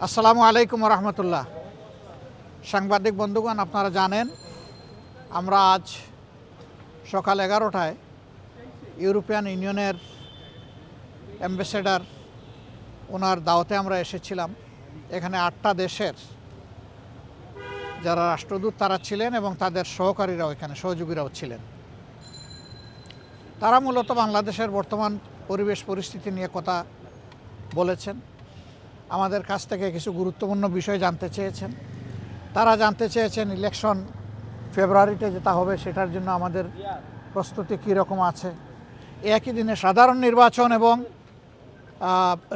আসসালামু আলাইকুম রহমতুল্লাহ। সাংবাদিক বন্ধুগণ, আপনারা জানেন আমরা আজ সকাল 11টায় ইউরোপিয়ান ইউনিয়নের অ্যাম্বাসেডর ওনার দাওয়াতে আমরা এসেছিলাম। এখানে 8টা দেশের যারা রাষ্ট্রদূত তারা ছিলেন এবং তাদের সহকারীরাও এখানে সহযোগীরাও ছিলেন। তারা মূলত বাংলাদেশের বর্তমান পরিবেশ পরিস্থিতি নিয়ে কথা বলেছেন। আমাদের কাছ থেকে কিছু গুরুত্বপূর্ণ বিষয় জানতে চেয়েছেন। তারা জানতে চেয়েছেন ইলেকশন ফেব্রুয়ারিতে যেটা হবে সেটার জন্য আমাদের প্রস্তুতি কীরকম আছে। একই দিনে সাধারণ নির্বাচন এবং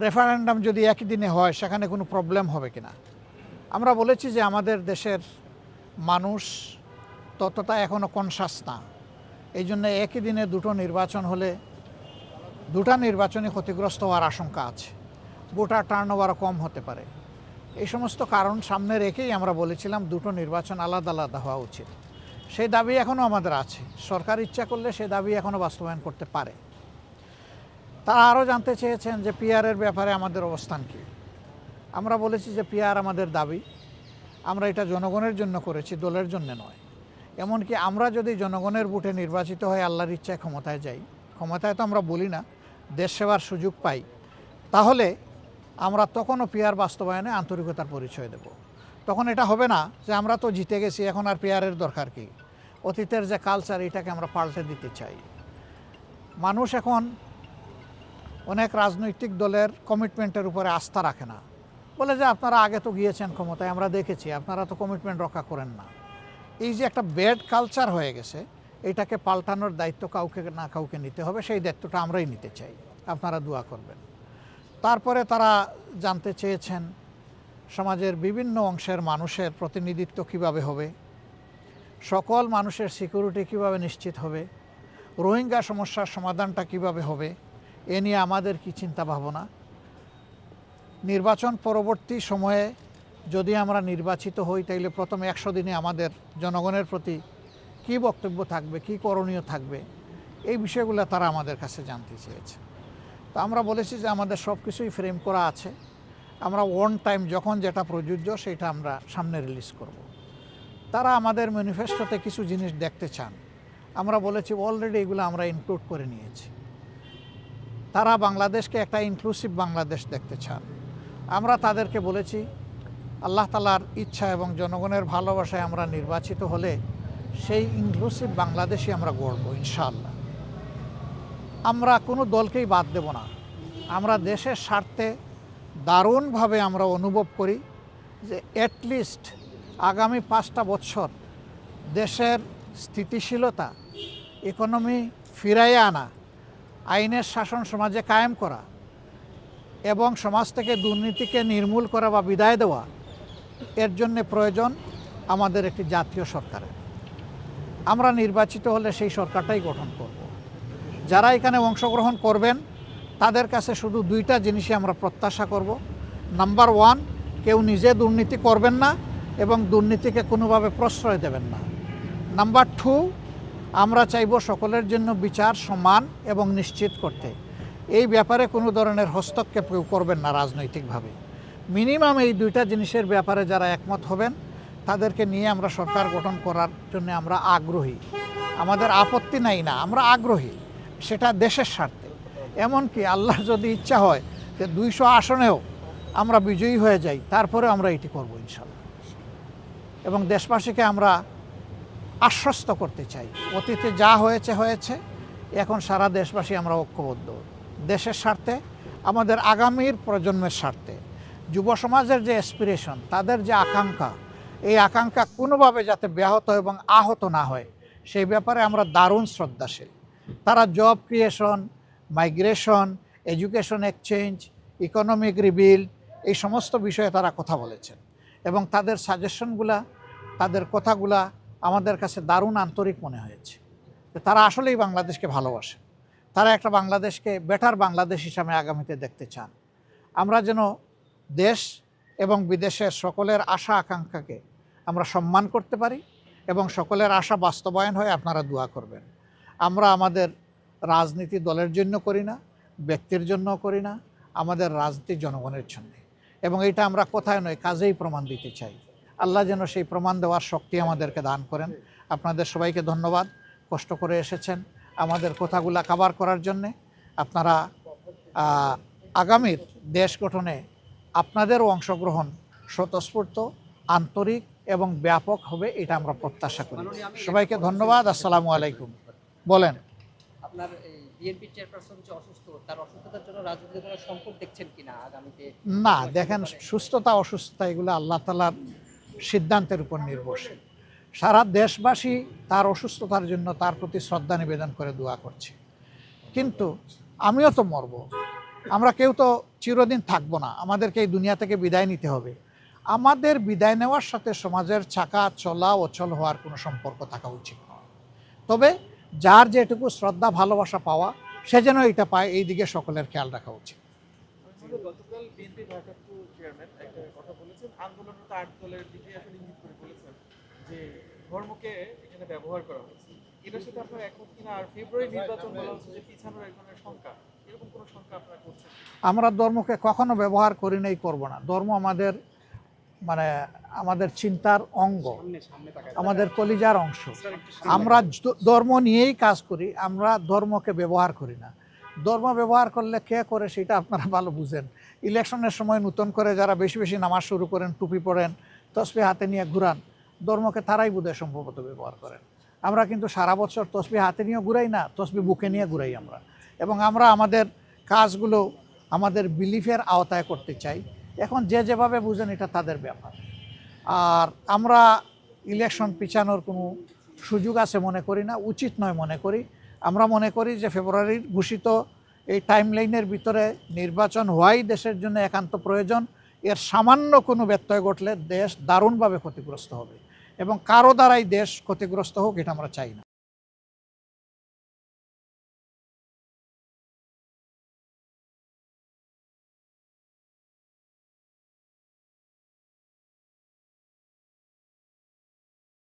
রেফারেন্ডাম যদি একই দিনে হয় সেখানে কোনো প্রবলেম হবে কিনা। আমরা বলেছি যে আমাদের দেশের মানুষ ততটা এখনও কনসাস না, এই জন্য একই দিনে দুটো নির্বাচন হলে দুটা নির্বাচনই ক্ষতিগ্রস্ত হওয়ার আশঙ্কা আছে, ভোটার টার্নওভারও কম হতে পারে। এই সমস্ত কারণ সামনে রেখেই আমরা বলেছিলাম দুটো নির্বাচন আলাদা আলাদা হওয়া উচিত। সেই দাবি এখনও আমাদের আছে। সরকার ইচ্ছা করলে সেই দাবি এখনও বাস্তবায়ন করতে পারে। তারা আরও জানতে চেয়েছেন যে পিআরের ব্যাপারে আমাদের অবস্থান কী। আমরা বলেছি যে পিআর আমাদের দাবি, আমরা এটা জনগণের জন্য করেছি, দলের জন্য নয়। এমনকি আমরা যদি জনগণের ভোটে নির্বাচিত হয়ে আল্লাহর ইচ্ছায় ক্ষমতায় যাই, ক্ষমতায় তো আমরা বলি না, দেশ সেবার সুযোগ পাই, তাহলে আমরা তখনও পিআর বাস্তবায়নে আন্তরিকতার পরিচয় দেব। তখন এটা হবে না যে আমরা তো জিতে গেছি, এখন আর পিআরের দরকার কি। অতীতের যে কালচার এটাকে আমরা পাল্টে দিতে চাই। মানুষ এখন অনেক রাজনৈতিক দলের কমিটমেন্টের উপরে আস্থা রাখে না, বলে যে আপনারা আগে তো গিয়েছেন ক্ষমতায়, আমরা দেখেছি আপনারা তো কমিটমেন্ট রক্ষা করেন না। এই যে একটা ব্যাড কালচার হয়ে গেছে, এটাকে পাল্টানোর দায়িত্ব কাউকে না কাউকে নিতে হবে। সেই দায়িত্বটা আমরাই নিতে চাই, আপনারা দোয়া করবেন। তারপরে তারা জানতে চেয়েছেন সমাজের বিভিন্ন অংশের মানুষের প্রতিনিধিত্ব কিভাবে হবে, সকল মানুষের সিকিউরিটি কিভাবে নিশ্চিত হবে, রোহিঙ্গা সমস্যার সমাধানটা কিভাবে হবে, এ নিয়ে আমাদের কি চিন্তা ভাবনা। নির্বাচন পরবর্তী সময়ে যদি আমরা নির্বাচিত হই তাইলে প্রথম 100 দিনে আমাদের জনগণের প্রতি কী বক্তব্য থাকবে, কী করণীয় থাকবে, এই বিষয়গুলো তারা আমাদের কাছে জানতে চেয়েছে। তো আমরা বলেছি যে আমাদের সব কিছুই ফ্রেম করা আছে, আমরা ওয়ান টাইম যখন যেটা প্রযোজ্য সেটা আমরা সামনে রিলিজ করব। তারা আমাদের ম্যানিফেস্টোতে কিছু জিনিস দেখতে চান, আমরা বলেছি অলরেডি এগুলো আমরা ইনক্লুড করে নিয়েছি। তারা বাংলাদেশকে একটা ইনক্লুসিভ বাংলাদেশ দেখতে চান। আমরা তাদেরকে বলেছি আল্লাহ তাআলার ইচ্ছা এবং জনগণের ভালোবাসায় আমরা নির্বাচিত হলে সেই ইনক্লুসিভ বাংলাদেশই আমরা গড়ব ইনশাআল্লাহ। আমরা কোনো দলকেই বাদ দেব না। আমরা দেশের স্বার্থে দারুণভাবে আমরা অনুভব করি যে অ্যাটলিস্ট আগামী 5টা বছর দেশের স্থিতিশীলতা, ইকোনমি ফিরাইয়ে আনা, আইনের শাসন সমাজে কায়েম করা এবং সমাজ থেকে দুর্নীতিকে নির্মূল করা বা বিদায় দেওয়া, এর জন্য প্রয়োজন আমাদের একটি জাতীয় সরকারের। আমরা নির্বাচিত হলে সেই সরকারটাই গঠন করব। যারা এখানে অংশগ্রহণ করবেন তাদের কাছে শুধু 2টা জিনিসই আমরা প্রত্যাশা করব। নাম্বার 1, কেউ নিজে দুর্নীতি করবেন না এবং দুর্নীতিকে কোনোভাবে প্রশ্রয় দেবেন না। নাম্বার 2, আমরা চাইব সকলের জন্য বিচার সমান এবং নিশ্চিত করতে। এই ব্যাপারে কোনো ধরনের হস্তক্ষেপ কেউ করবেন না রাজনৈতিকভাবে। মিনিমাম এই 2টা জিনিসের ব্যাপারে যারা একমত হবেন তাদেরকে নিয়ে আমরা সরকার গঠন করার জন্য আমরা আগ্রহী। আমাদের আপত্তি নাই না, আমরা আগ্রহী, সেটা দেশের স্বার্থে। এমনকি আল্লাহ যদি ইচ্ছা হয় যে 200 আসনেও আমরা বিজয়ী হয়ে যাই, তারপরে আমরা এটি করব ইনশাআল্লাহ। এবং দেশবাসীকে আমরা আশ্বস্ত করতে চাই, অতীতে যা হয়েছে হয়েছে, এখন সারা দেশবাসী আমরা ঐক্যবদ্ধ দেশের স্বার্থে, আমাদের আগামীর প্রজন্মের স্বার্থে। যুব সমাজের যে অ্যাসপিরেশন, তাদের যে আকাঙ্ক্ষা, এই আকাঙ্ক্ষা কোনোভাবে যাতে ব্যাহত এবং আহত না হয় সেই ব্যাপারে আমরা দারুণ শ্রদ্ধাশীল। তারা job creation, migration, education exchange, economic rebuild, এই সমস্ত বিষয়ে তারা কথা বলেছেন এবং তাদের সাজেশনগুলা, তাদের কথাগুলা আমাদের কাছে দারুণ আন্তরিক মনে হয়েছে। তারা আসলেই বাংলাদেশকে ভালোবাসে, তারা একটা বাংলাদেশকে বেটার বাংলাদেশ হিসাবে আগামীতে দেখতে চান। আমরা যেন দেশ এবং বিদেশের সকলের আশা আকাঙ্ক্ষাকে আমরা সম্মান করতে পারি এবং সকলের আশা বাস্তবায়ন হয়, আপনারা দোয়া করবেন। আমরা আমাদের রাজনীতি দলের জন্য করি না, ব্যক্তির জন্য করি না, আমাদের রাজনীতি জনগণের জন্য। এবং এটা আমরা কোথায় নয় কাজেই প্রমাণ দিতে চাই। আল্লাহ যেন সেই প্রমাণ দেওয়ার শক্তি আমাদেরকে দান করেন। আপনাদের সবাইকে ধন্যবাদ, কষ্ট করে এসেছেন আমাদের কথাগুলা কভার করার জন্যে। আপনারা আগামীর দেশ গঠনে আপনাদেরও অংশগ্রহণ স্বতঃস্ফূর্ত, আন্তরিক এবং ব্যাপক হবে, এটা আমরা প্রত্যাশা করি। সবাইকে ধন্যবাদ। আসসালামু আলাইকুম। বলেন। আপনার বিএনপি চেয়ারপারসন যে অসুস্থ, তার অসুস্থতার জন্য রাজনৈতিক দলের সংকট দেখছেন কিনা আগামীতে? না, দেখেন, সুস্থতা অসুস্থতা এগুলো আল্লাহ তাআলার সিদ্ধান্তের উপর নির্ভরশীল। সারা দেশবাসী তার অসুস্থতার জন্য তার প্রতি শ্রদ্ধা নিবেদন করে দোয়া করছে, কিন্তু আমিও তো মরব, আমরা কেউ তো চিরদিন থাকবো না, আমাদেরকে এই দুনিয়া থেকে বিদায় নিতে হবে। আমাদের বিদায় নেওয়ার সাথে সমাজের চাকা চলা অচল হওয়ার কোনো সম্পর্ক থাকা উচিত নয়। তবে যার যেটুকু শ্রদ্ধা ভালোবাসা পাওয়া, সে যেন এটা পায়, এই দিকে সকলের খেয়াল রাখা উচিত। গতকাল বিএনপি ভারপ্রাপ্ত চেয়ারম্যান একটা কথা বলেছেন, আন্দোলনরত 8 দলের দিকে আসলে ইঙ্গিত করে বলেছেন যে ধর্মকে এখানে ব্যবহার করা হচ্ছে। এটার সাথে আপনারা একমত কিনা? আর ফেব্রুয়ারি নির্বাচন বলা হচ্ছে যে পিছানোর এক ধরনের শঙ্কা, এরকম কোনো শঙ্কা আপনারা করছেন? আমরা ধর্মকে কখনো ব্যবহার করি নাই, করব না। ধর্ম আমাদের আমাদের চিন্তার অঙ্গ, আমাদের কলিজার অংশ। আমরা ধর্ম নিয়েই কাজ করি, আমরা ধর্মকে ব্যবহার করি না। ধর্ম ব্যবহার করলে কে করে সেটা আপনারা ভালো বুঝেন। ইলেকশনের সময় নতুন করে যারা বেশি বেশি নামাজ শুরু করেন, টুপি পরেন, তসবিহ হাতে নিয়ে ঘুরান, ধর্মকে তারাই বোধহয় সম্ভবত ব্যবহার করেন। আমরা কিন্তু সারা বছর তসবিহ হাতে নিয়ে ঘুরাই না, তসবিহ বুকে নিয়ে ঘুরাই আমরা। এবং আমরা আমাদের কাজগুলো আমাদের বিলিফের আওতায় করতে চাই। এখন যে যেভাবে বুঝেন এটা তাদের ব্যাপার। আর আমরা ইলেকশন পিছানোর কোনো সুযোগ আছে মনে করি না, উচিত নয় মনে করি। আমরা মনে করি যে ফেব্রুয়ারির ঘোষিত এই টাইমলাইনের ভিতরে নির্বাচন হওয়াই দেশের জন্য একান্ত প্রয়োজন। এর সামান্য কোনো ব্যত্যয় ঘটলে দেশ দারুণভাবে ক্ষতিগ্রস্ত হবে, এবং কারো দ্বারাই দেশ ক্ষতিগ্রস্ত হোক এটা আমরা চাই না।